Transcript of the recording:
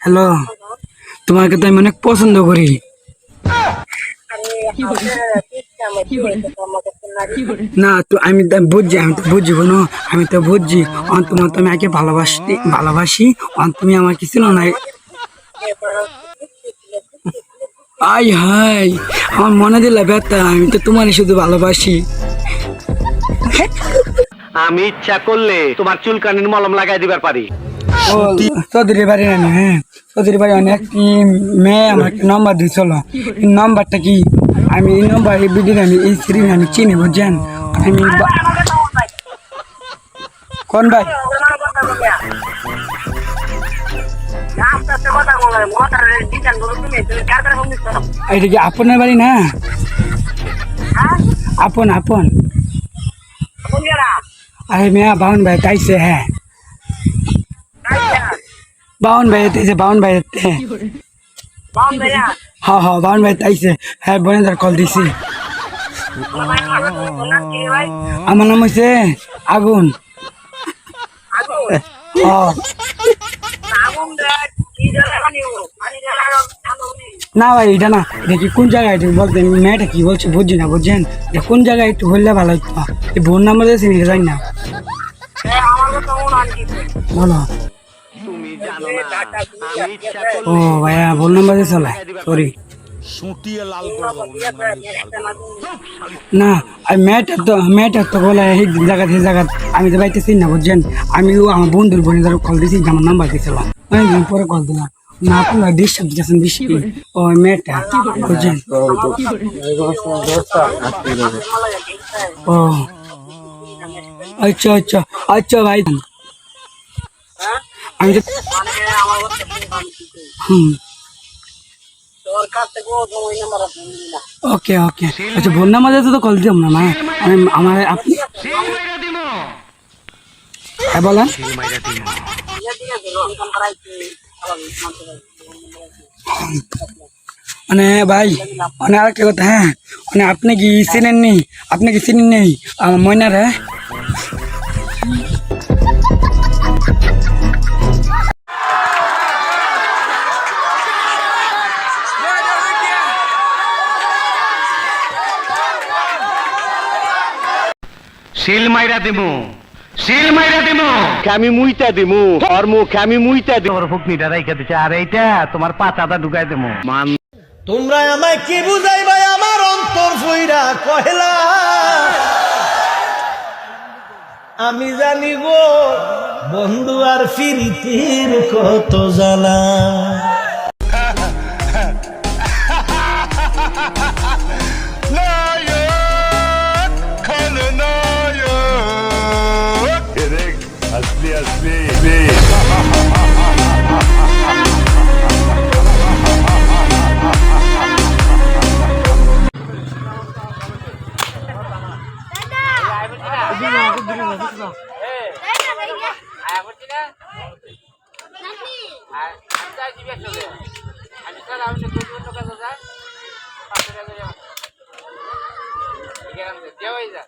Hello, তোমাকে তো আমি অনেক পছন্দ করি। না তো আমি তো বুঝছি, কোনো আমি তো বুঝছি। তোমার তো আমি আগে ভালোবাসি। তুমি আমার কিছু না। আই হাই, আমার মনে দিলা ব্যথা। আমি তো তোমারই শুধু ভালোবাসি। আমি ইচ্ছা করলে তোমার চুলকানির মলম লাগাই দিবার পারি। ও চৌধুরী বাড়ি না, হ্যাঁ চৌধুরী বাড়ি একটি মেয়ে আমার নম্বর দিয়েছিল। এই নম্বরটা কি আমি এই নম্বর এই বিডির আমি এই সিরিজ আমি চিনি, বুঝছেন? আমি কোন ভাই? এটা কি আপনার বাড়ি না? আপন আপন আরে মেয়া বাউন ভাই তাইছে, হ্যাঁ বাউন ভাই তাইছে, বাউন ভাই হ্যাঁ হ্যাঁ বাউন ভাই তাইছে, হ্যাঁ বোনেদার কল দিছি। আমার নাম হয়েছে আগুন। না ভাই এটা না, এটা কি কোন জায়গায় বলতেন? মেয়েটা কি বলছে বুঝছি না, বুঝছেন? এটা কোন জায়গায় একটু হইলে ভালো হইতো। এই বোন নাম্বার দিয়েছি এটা জানি না। বলো। ও ভাইয়া বোন নাম্বার দিয়ে চলে, সরি। না মেয়েটা তো বলে এই জায়গা আমি তো পাইতেছি না, বুঝছেন? আমিও আমার বন্ধুর বোনের দ্বারা কল দিয়েছি, আমার নাম্বার দিয়েছিলাম, অনেকদিন পরে কল দিলাম। না আপনারা ডিস্টার্ব দিচ্ছেন বেশি। ও মেয়েটা, বুঝছেন? ও আচ্ছা আচ্ছা আচ্ছা ভাই, আমি তো ওকে ওকে আচ্ছা বোন নাম্বার দিতে তো কল দিলাম না। না আমি আমার আপনি হ্যাঁ বলেন। মানে ভাই মানে আরেকটা কথা, হ্যাঁ মানে আপনি কি চিনেননি? আপনি কি চিনেন নেই আমার ময়নার? হ্যাঁ শিল মাইরা দিমু, শিল মাইরা দিমু, আমি মুইতা দিমু, ওর মুখ আমি মুইতা দিমু। ওর ফুকনিটা রাইখা দিছে, আর এইটা তোমার পাতাটা ঢুকাই দিমু। মান তোমরা আমায় কি বুঝাইবা? আমার অন্তর ফুইরা কহেলা আমি জানি গো বন্ধু আর ফিরিতির কত জ্বালা। असली असली দেওয়াই যা